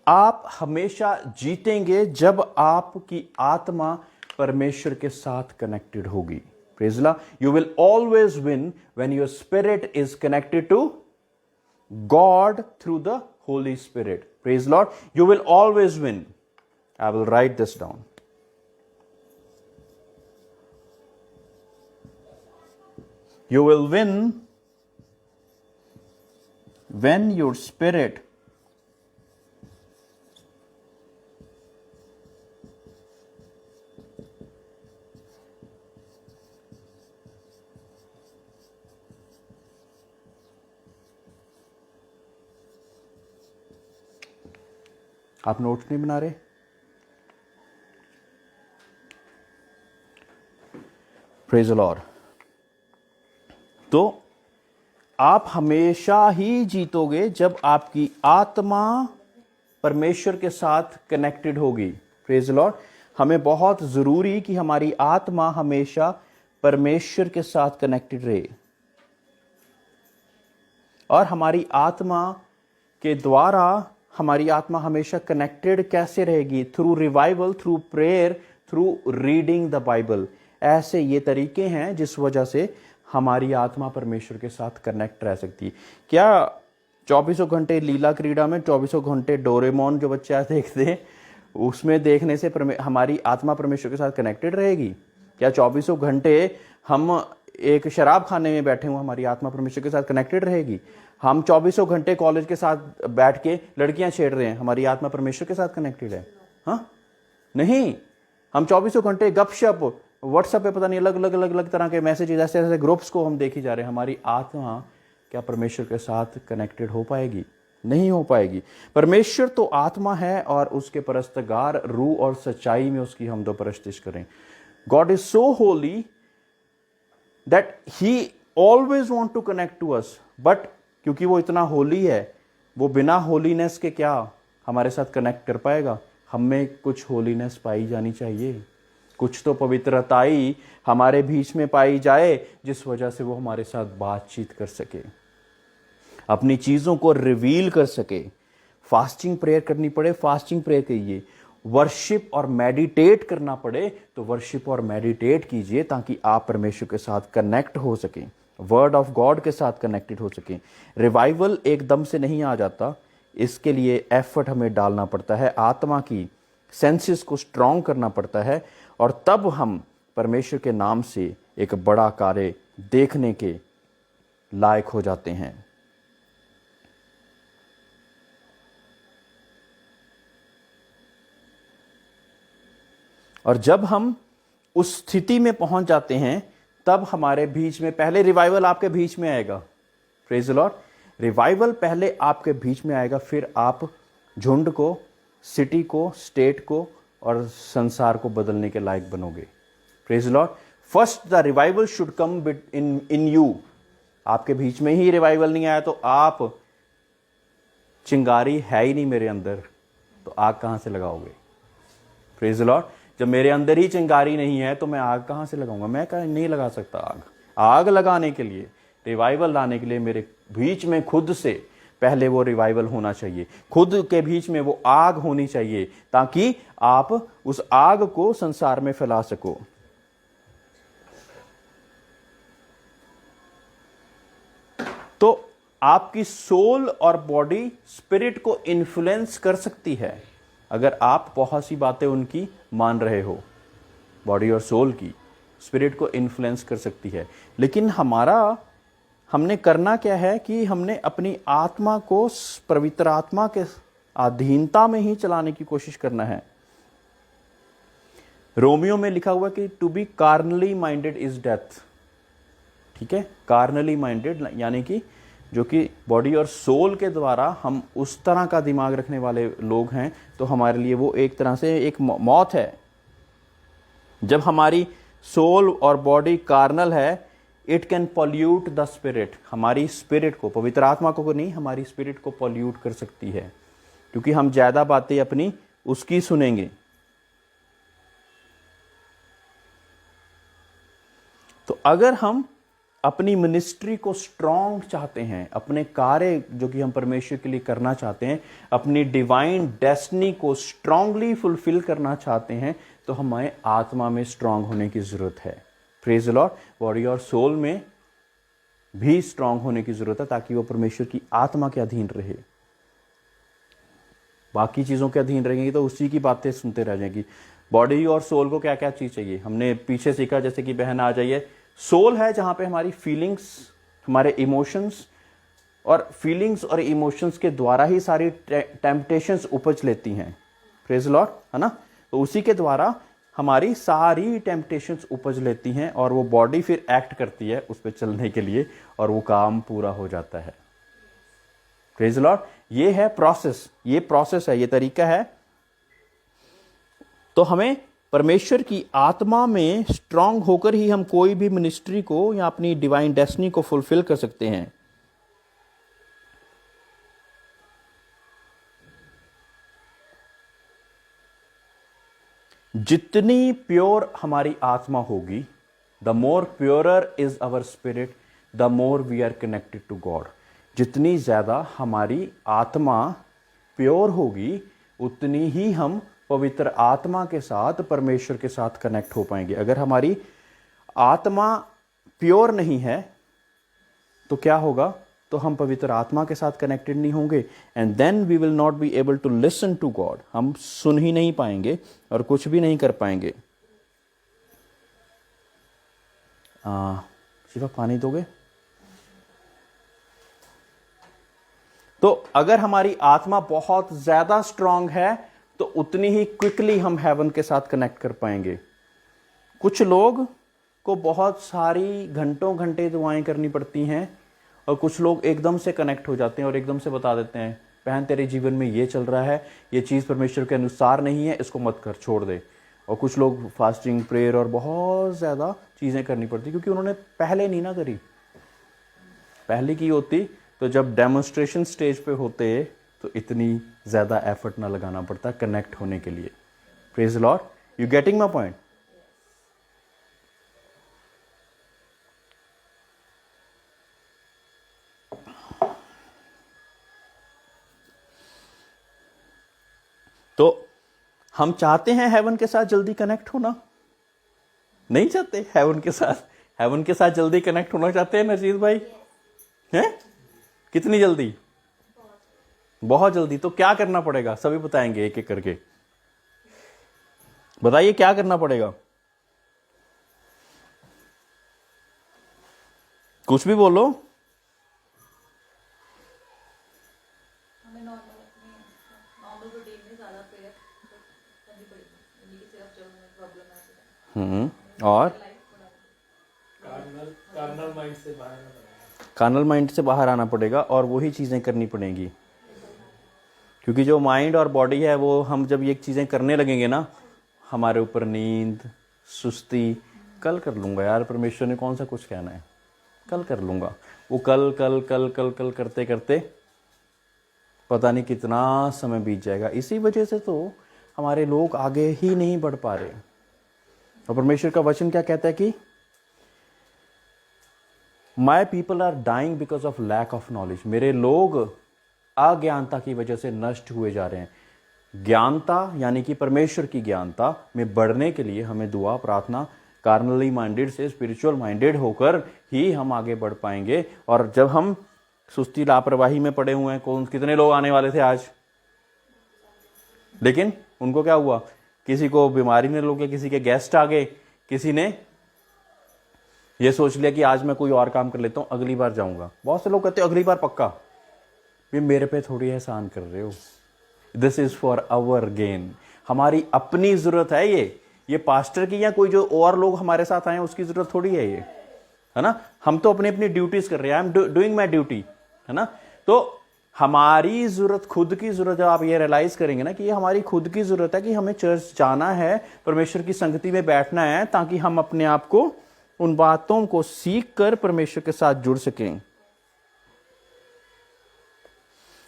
आप हमेशा जीतेंगे जब आपकी आत्मा परमेश्वर के साथ कनेक्टेड होगी। Praise the Lord. You will always win when your spirit is connected to God through the Holy Spirit. Praise the Lord. You will always win. I will write this down. You will win when your spirit आप notes नहीं बना रहे? Praise the Lord. तो आप हमेशा ही जीतोगे जब आपकी आत्मा परमेश्वर के साथ कनेक्टेड होगी। Praise the Lord. हमें बहुत जरूरी कि हमारी आत्मा हमेशा परमेश्वर के साथ कनेक्टेड रहे, और हमारी आत्मा के द्वारा हमारी आत्मा हमेशा कनेक्टेड कैसे रहेगी? Through revival, through prayer, through reading the Bible. ऐसे ये तरीके हैं जिस वजह से हमारी आत्मा परमेश्वर के साथ कनेक्ट रह सकती है। क्या 24 घंटे लीला क्रीड़ा में 24 घंटे डोरेमोन जो बच्चे देखते हैं उसमें देखने से हमारी आत्मा परमेश्वर के साथ कनेक्टेड रहेगी? क्या 24 घंटे हम एक शराब खाने में बैठे हुए हमारी आत्मा परमेश्वर के साथ कनेक्टेड रहेगी? हम 24 घंटे कॉलेज के साथ बैठ के लड़कियां छेड़ रहे हैं, हमारी आत्मा परमेश्वर के साथ कनेक्टेड है? हाँ, नहीं। हम 24 घंटे गपशप, व्हाट्सएप पे पता नहीं अलग तरह के मैसेजेस, ऐसे ऐसे ग्रुप्स को हम देखी जा रहे हैं, हमारी आत्मा क्या परमेश्वर के साथ कनेक्टेड हो पाएगी? नहीं हो पाएगी। परमेश्वर तो आत्मा है और उसके परस्तगार रूह और सच्चाई में उसकी हम दो परस्तिश करें। God is so holy that he always want to connect to us, but क्योंकि वो इतना होली है, वो बिना होलीनेस के क्या हमारे साथ कनेक्ट कर पाएगा? हम में कुछ होलीनेस पाई जानी चाहिए, कुछ तो पवित्रताई हमारे बीच में पाई जाए जिस वजह से वो हमारे साथ बातचीत कर सके, अपनी चीज़ों को रिवील कर सके। फास्टिंग प्रेयर करनी पड़े, फास्टिंग प्रेयर कीजिए। वर्शिप और मेडिटेट करना पड़े तो वर्शिप और मेडिटेट कीजिए, ताकि आप परमेश्वर के साथ कनेक्ट हो सकें, वर्ड ऑफ गॉड के साथ कनेक्टेड हो सकें। रिवाइवल एकदम से नहीं आ जाता, इसके लिए एफर्ट हमें डालना पड़ता है, आत्मा की सेंसेस को स्ट्रॉन्ग करना पड़ता है, और तब हम परमेश्वर के नाम से एक बड़ा कार्य देखने के लायक हो जाते हैं। और जब हम उस स्थिति में पहुंच जाते हैं, तब हमारे बीच में पहले रिवाइवल आपके बीच में आएगा। Praise the Lord. रिवाइवल पहले आपके बीच में आएगा, फिर आप झुंड को, सिटी को, स्टेट को और संसार को बदलने के लायक बनोगे। Praise the Lord. First the revival should come in you. आपके बीच में ही रिवाइवल नहीं आया तो आप, चिंगारी है ही नहीं मेरे अंदर, तो आग कहां से लगाओगे? Praise the Lord. जब मेरे अंदर ही चिंगारी नहीं है तो मैं आग कहां से लगाऊंगा? मैं नहीं लगा सकता आग। आग लगाने के लिए, रिवाइवल लाने के लिए मेरे बीच में खुद से पहले वो रिवाइवल होना चाहिए, खुद के बीच में वो आग होनी चाहिए, ताकि आप उस आग को संसार में फैला सको। तो आपकी सोल और बॉडी स्पिरिट को इन्फ्लुएंस कर सकती है अगर आप बहुत सी बातें उनकी मान रहे हो। बॉडी और सोल की, स्पिरिट को इन्फ्लुएंस कर सकती है, लेकिन हमने करना क्या है कि हमने अपनी आत्मा को पवित्र आत्मा के अधीनता में ही चलाने की कोशिश करना है। रोमियो में लिखा हुआ कि to be carnally minded is death. ठीक है, कार्नली माइंडेड यानी कि जो कि बॉडी और सोल के द्वारा हम उस तरह का दिमाग रखने वाले लोग हैं, तो हमारे लिए वो एक तरह से एक मौत है। जब हमारी सोल और बॉडी कार्नल है, it can pollute the spirit. हमारी स्पिरिट को, पवित्र आत्मा को नहीं, हमारी स्पिरिट को पॉल्यूट कर सकती है, क्योंकि हम ज्यादा बातें अपनी उसकी सुनेंगे। तो अगर हम अपनी मिनिस्ट्री को स्ट्रॉन्ग चाहते हैं, अपने कार्य जो कि हम परमेश्वर के लिए करना चाहते हैं, अपनी डिवाइन डेस्टिनी को स्ट्रांगली फुलफिल करना चाहते हैं, तो हमें आत्मा में स्ट्रांग होने की जरूरत है। Praise the Lord. बॉडी और सोल में भी स्ट्रांग होने की जरूरत है, ताकि वो परमेश्वर की आत्मा के अधीन रहे। बाकी चीजों के अधीन रहेंगी तो उसी की बातें सुनते रह जाएंगी। बॉडी और सोल को क्या क्या चीज चाहिए हमने पीछे सीखा, जैसे कि बहन आ जाइए। सोल है जहां पे हमारी फीलिंग्स, हमारे इमोशंस, और फीलिंग्स और इमोशंस के द्वारा ही सारी टेम्पटेशंस उपज लेती हैं। प्रेज लॉर्ड, है ना। तो उसी के द्वारा हमारी सारी टेम्पटेशंस उपज लेती हैं, और वो बॉडी फिर एक्ट करती है उस पर चलने के लिए, और वो काम पूरा हो जाता है। Praise Lord. ये है प्रोसेस, ये प्रोसेस है, ये तरीका है। तो हमें परमेश्वर की आत्मा में स्ट्रांग होकर ही हम कोई भी मिनिस्ट्री को या अपनी डिवाइन डेस्टिनी को फुलफिल कर सकते हैं। जितनी प्योर हमारी आत्मा होगी, the more purer is our spirit, the more we are connected to God. जितनी ज्यादा हमारी आत्मा प्योर होगी, उतनी ही हम पवित्र आत्मा के साथ, परमेश्वर के साथ कनेक्ट हो पाएंगे। अगर हमारी आत्मा प्योर नहीं है तो क्या होगा? तो हम पवित्र आत्मा के साथ कनेक्टेड नहीं होंगे, and then we will not be able to listen to God. हम सुन ही नहीं पाएंगे और कुछ भी नहीं कर पाएंगे। शिवा, पानी दोगे? तो अगर हमारी आत्मा बहुत ज्यादा स्ट्रांग है तो उतनी ही क्विकली हम हेवन के साथ कनेक्ट कर पाएंगे। कुछ लोग को बहुत सारी घंटों घंटे दुआएं करनी पड़ती हैं, और कुछ लोग एकदम से कनेक्ट हो जाते हैं और एकदम से बता देते हैं, बहन तेरे जीवन में ये चल रहा है, ये चीज़ परमेश्वर के अनुसार नहीं है, इसको मत कर, छोड़ दे। और कुछ लोग फास्टिंग, प्रेयर और बहुत ज़्यादा चीज़ें करनी पड़ती क्योंकि उन्होंने पहले नहीं ना करी। पहले की होती तो जब डेमोन्स्ट्रेशन स्टेज पे होते तो इतनी ज़्यादा एफर्ट ना लगाना पड़ता कनेक्ट होने के लिए। Praise the Lord, you getting my point? तो हम चाहते हैं हेवन के साथ जल्दी कनेक्ट होना? नहीं चाहते? हेवन के साथ जल्दी कनेक्ट होना चाहते हैं नरजीत भाई? हैं? कितनी जल्दी? बहुत जल्दी। तो क्या करना पड़ेगा? सभी बताएंगे एक एक करके। बताइए क्या करना पड़ेगा? कुछ भी बोलो। हमें नॉर्मल रूटीन में ज़्यादा प्रेयर करनी पड़ेगी, यानी कि सिर्फ जब हमें प्रॉब्लम है और कार्नल माइंड से बाहर आना पड़ेगा। कार्नल माइंड से बाहर आना पड़ेगा और वही चीज़ें करनी पड़ेंगी, क्योंकि जो माइंड और बॉडी है वो हम जब ये चीज़ें करने लगेंगे ना, हमारे ऊपर नींद, सुस्ती, कल कर लूँगा यार, परमेश्वर ने कौन सा कुछ कहना है, कल कर लूँगा, वो कल कल कल कल कल करते करते पता नहीं कितना समय बीत जाएगा। इसी वजह से तो हमारे लोग आगे ही नहीं बढ़ पा रहे। और परमेश्वर का वचन क्या कहता है कि my people are dying because of lack of knowledge. मेरे लोग अज्ञानता की वजह से नष्ट हुए जा रहे हैं। ज्ञानता यानी कि परमेश्वर की ज्ञानता में बढ़ने के लिए हमें दुआ, प्रार्थना, कार्नली माइंडेड से स्पिरिचुअल माइंडेड होकर ही हम आगे बढ़ पाएंगे। और जब हम सुस्ती, लापरवाही में पड़े हुए हैं, कितने लोग आने वाले थे आज, लेकिन उनको क्या हुआ, किसी को बीमारी ने लोग, किसी के गेस्ट आ गए, किसी ने ये सोच लिया कि आज मैं कोई और काम कर लेता हूं, अगली बार जाऊंगा। बहुत से लोग कहते हैं अगली बार पक्का। ये मेरे पे थोड़ी एहसान कर रहे हो, this is for our gain. हमारी अपनी जरूरत है ये पास्टर की या कोई जो और लोग हमारे साथ आए उसकी जरूरत थोड़ी है ये, है ना। हम तो अपनी अपनी ड्यूटीज कर रहे हैं, I am doing my duty, है ना। तो हमारी जरूरत, खुद की जरूरत, जब आप ये रियलाइज करेंगे ना कि ये हमारी खुद की जरूरत है कि हमें चर्च जाना है, परमेश्वर की संगति में बैठना है, ताकि हम अपने आप को उन बातों को सीख कर परमेश्वर के साथ जुड़ सकें।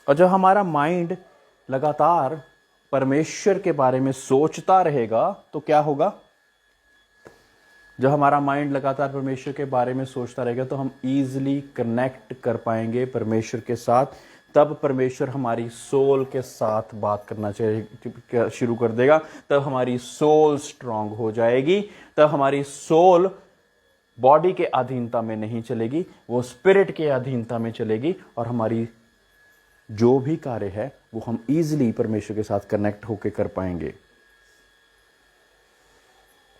और जब हमारा माइंड लगातार परमेश्वर के बारे में सोचता रहेगा तो क्या होगा, जब हमारा माइंड लगातार परमेश्वर के बारे में सोचता रहेगा तो हम इजीली कनेक्ट कर पाएंगे परमेश्वर के साथ। तब परमेश्वर हमारी सोल के साथ बात करना शुरू कर देगा, तब हमारी सोल स्ट्रांग हो जाएगी, तब हमारी सोल बॉडी के अधीनता में नहीं चलेगी, वो स्पिरिट के अधीनता में चलेगी। और हमारी जो भी कार्य है वो हम इजीली परमेश्वर के साथ कनेक्ट होकर कर पाएंगे।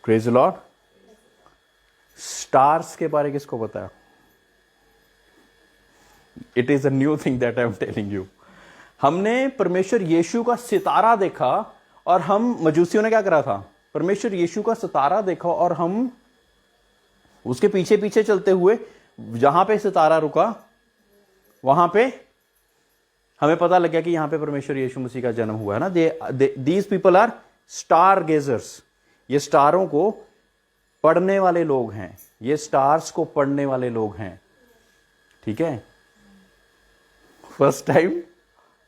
Praise the Lord. स्टार्स के बारे किसको पता है? It is a new thing that I am telling you. हमने परमेश्वर यीशु का सितारा देखा और हम, मजूसियों ने क्या करा था, परमेश्वर यीशु का सितारा देखा और हम उसके पीछे पीछे चलते हुए जहां पे सितारा रुका वहां पे हमें पता लग गया कि यहां पे परमेश्वर यीशु मसीह का जन्म हुआ है ना। These people are star gazers. ये स्टारों को पढ़ने वाले लोग हैं, ये स्टार्स को पढ़ने वाले लोग हैं, ठीक है। फर्स्ट टाइम,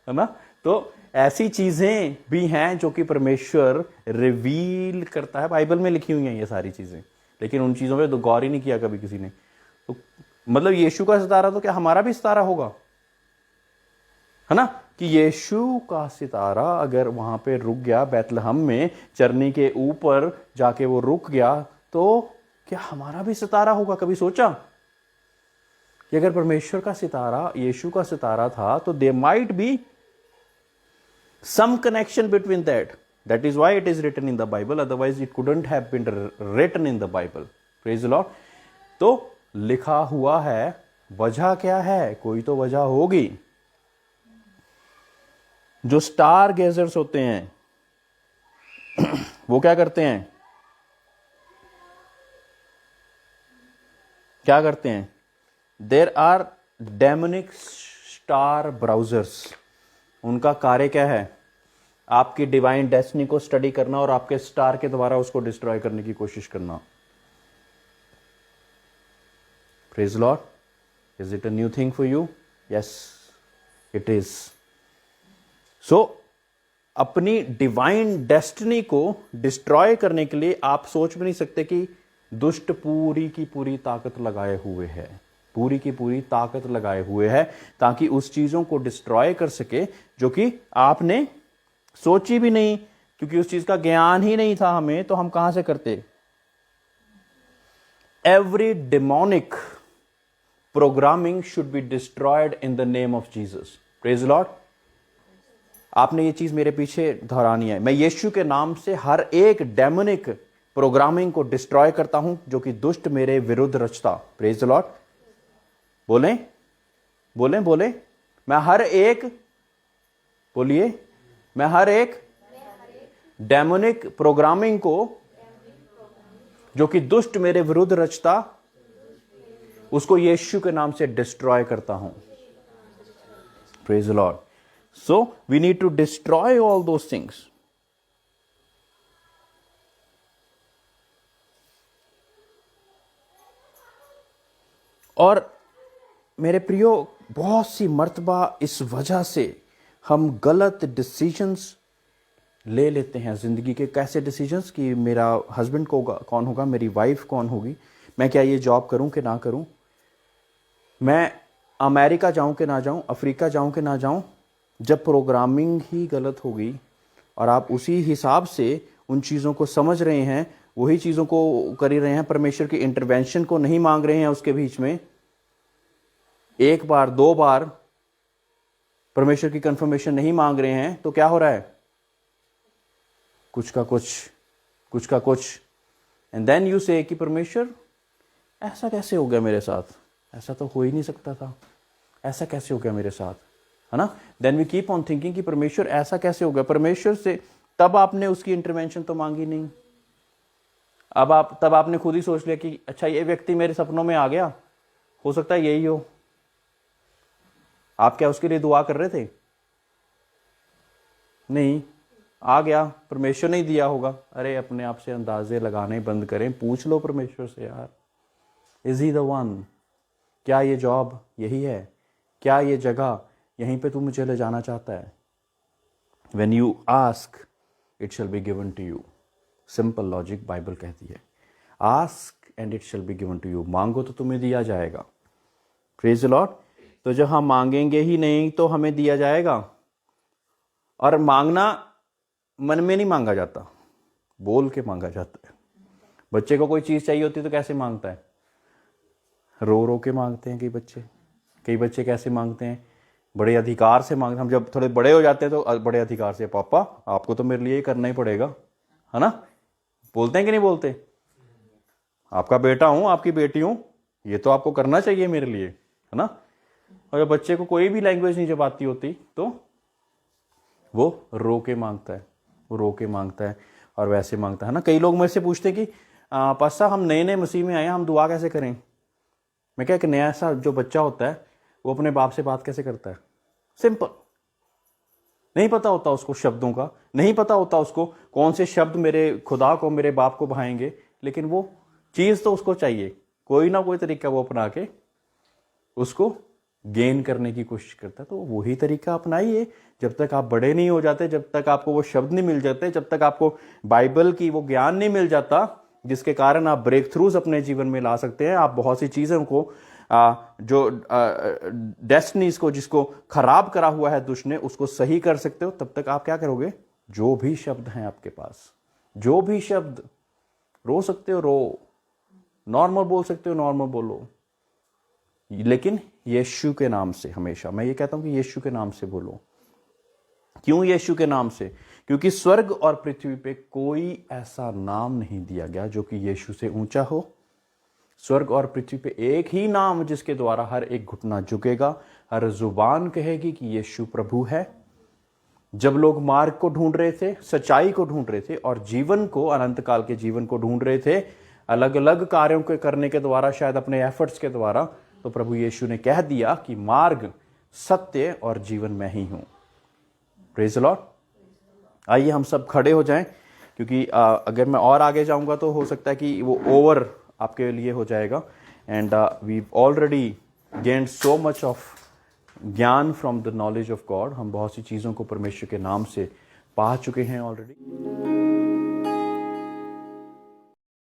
है ना। तो ऐसी चीजें भी हैं जो कि परमेश्वर रिवील करता है, बाइबल में लिखी हुई हैं ये सारी चीजें, लेकिन उन चीजों पे तो गौर ही नहीं किया कभी किसी ने। तो मतलब यीशु का सितारा, तो क्या हमारा भी सितारा होगा, है ना। कि यीशु का सितारा अगर वहां पे रुक गया, बैतलहम में चरनी के ऊपर जाके वो रुक गया, तो क्या हमारा भी सितारा होगा? कभी सोचा कि अगर परमेश्वर का सितारा यीशु का सितारा था तो there might be some connection between that. That is why it is written in the Bible, otherwise it couldn't have been written in the Bible. Praise the Lord. तो लिखा हुआ है, वजह क्या है? कोई तो वजह होगी। जो स्टार गेजर्स होते हैं वो क्या करते हैं? क्या करते हैं? There are demonic star browsers. उनका कार्य क्या है? आपकी डिवाइन डेस्टिनी को स्टडी करना और आपके स्टार के द्वारा उसको डिस्ट्रॉय करने की कोशिश करना। Praise Lord. Is it a new thing for you? Yes it is. So अपनी डिवाइन डेस्टिनी को डिस्ट्रॉय करने के लिए आप सोच भी नहीं सकते कि दुष्ट पूरी की पूरी ताकत लगाए हुए है, पूरी की पूरी ताकत लगाए हुए है ताकि उस चीजों को डिस्ट्रॉय कर सके जो कि आपने सोची भी नहीं, क्योंकि उस चीज का ज्ञान ही नहीं था हमें, तो हम कहां से करते। Every demonic programming should be destroyed in the name of Jesus. Praise Lord. आपने ये चीज मेरे पीछे दोहरानी है। मैं यीशु के नाम से हर एक डेमोनिक प्रोग्रामिंग को डिस्ट्रॉय करता हूं जो कि दुष्ट मेरे विरुद्ध रचता। Praise the Lord. बोलें बोलें बोलें। मैं हर एक, बोलिए, मैं हर एक डेमोनिक प्रोग्रामिंग को जो कि दुष्ट मेरे विरुद्ध रचता, उसको यीशु के नाम से डिस्ट्रॉय करता हूं। Praise the Lord. So we need to destroy all those things. और मेरे प्रियो, बहुत सी मर्तबा इस वजह से हम गलत डिसीजंस ले लेते हैं जिंदगी के। कैसे डिसीजंस कि मेरा हस्बैंड कौन होगा, मेरी वाइफ कौन होगी, मैं क्या ये जॉब करूं कि ना करूं, मैं अमेरिका जाऊं कि ना जाऊं, अफ्रीका जाऊं कि ना जाऊं। जब प्रोग्रामिंग ही गलत होगी और आप उसी हिसाब से उन चीज़ों को समझ रहे हैं, वही चीज़ों को कर ही रहे हैं, परमेश्वर की इंटरवेंशन को नहीं मांग रहे हैं उसके बीच में, एक बार दो बार परमेश्वर की कंफर्मेशन नहीं मांग रहे हैं, तो क्या हो रहा है, कुछ का कुछ। एंड देन यू से कि परमेश्वर ऐसा कैसे हो गया मेरे साथ, ऐसा तो हो ही नहीं सकता था, ऐसा कैसे हो गया मेरे साथ, है ना। Then we keep on thinking कि परमेश्वर ऐसा कैसे हो गया। परमेश्वर से तब आपने उसकी इंटरवेंशन तो मांगी नहीं। तब आपने खुद ही सोच लिया कि अच्छा ये व्यक्ति मेरे सपनों में आ गया, हो सकता है यही हो। आप क्या उसके लिए दुआ कर रहे थे? नहीं, आ गया, परमेश्वर नहीं दिया होगा। अरे अपने आप से अंदाजे लगाने बंद करें, पूछ लो परमेश्वर से, यार इज ही द वन, क्या ये जॉब यही है, क्या ये जगह यहीं पे तू मुझे ले जाना चाहता है। When you ask, it shall be given to you. Simple logic Bible कहती है, ask and it shall be given to you. मांगो तो तुम्हें दिया जाएगा। Praise the Lord. तो जब हम मांगेंगे ही नहीं तो हमें दिया जाएगा। और मांगना मन में नहीं मांगा जाता, बोल के मांगा जाता है। बच्चे को कोई चीज चाहिए होती है तो कैसे मांगता है? रो रो के मांगते हैं कई बच्चे कैसे मांगते हैं? बड़े अधिकार से मांगते हैं। हम जब थोड़े बड़े हो जाते हैं तो बड़े अधिकार से, पापा आपको तो मेरे लिए ही करना ही पड़ेगा, है ना। बोलते हैं कि नहीं बोलते? आपका बेटा हूं, आपकी बेटी हूं, ये तो आपको करना चाहिए मेरे लिए, है ना। और जब बच्चे को कोई भी लैंग्वेज नहीं जब आती होती तो वो रो के मांगता है, वो रो के मांगता है और वैसे मांगता है ना। कई लोग मुझसे पूछते हैं कि पास्टर हम नए नए मसीह में आए हैं, हम दुआ कैसे करें? मैं क्या, एक नया सा जो बच्चा होता है वो अपने बाप से बात कैसे करता है? सिंपल। नहीं पता होता उसको शब्दों का, नहीं पता होता उसको कौन से शब्द मेरे खुदा को, मेरे बाप को भाएंगे, लेकिन वो चीज तो उसको चाहिए। कोई ना कोई तरीका वो अपना के उसको गेन करने की कोशिश करता है। तो वही तरीका अपनाइए। जब तक आप बड़े नहीं हो जाते, जब तक आपको वो शब्द नहीं मिल जाते, जब तक आपको बाइबल की वो ज्ञान नहीं मिल जाता जिसके कारण आप ब्रेक थ्रूज अपने जीवन में ला सकते हैं, आप बहुत सी चीजों को जो डेस्टिनीज को, जिसको खराब करा हुआ है दुष्ट ने, उसको सही कर सकते हो। तब तक आप क्या करोगे? जो भी शब्द हैं आपके पास, जो भी शब्द, रो सकते हो रो, नॉर्मल बोल सकते हो नॉर्मल बोलो, लेकिन यीशु के नाम से। हमेशा मैं ये कहता हूं कि यीशु के नाम से बोलो। क्यों यीशु के नाम से? क्योंकि स्वर्ग और पृथ्वी पे कोई ऐसा नाम नहीं दिया गया जो कि यीशु से ऊंचा हो। स्वर्ग और पृथ्वी पे एक ही नाम जिसके द्वारा हर एक घुटना झुकेगा, हर जुबान कहेगी कि यीशु प्रभु है। जब लोग मार्ग को ढूंढ रहे थे, सच्चाई को ढूंढ रहे थे और जीवन को, अनंत काल के जीवन को ढूंढ रहे थे अलग अलग कार्यों के करने के द्वारा, शायद अपने एफर्ट्स के द्वारा, तो प्रभु यीशु ने कह दिया कि मार्ग, सत्य और जीवन मैं ही हूं। Praise the Lord. आइए हम सब खड़े हो जाएं, क्योंकि अगर मैं और आगे जाऊंगा तो हो सकता है कि वो ओवर आपके लिए हो जाएगा। And we already gained so much of ज्ञान from the knowledge of God. हम बहुत सी चीज़ों को परमेश्वर के नाम से पा चुके हैं ऑलरेडी।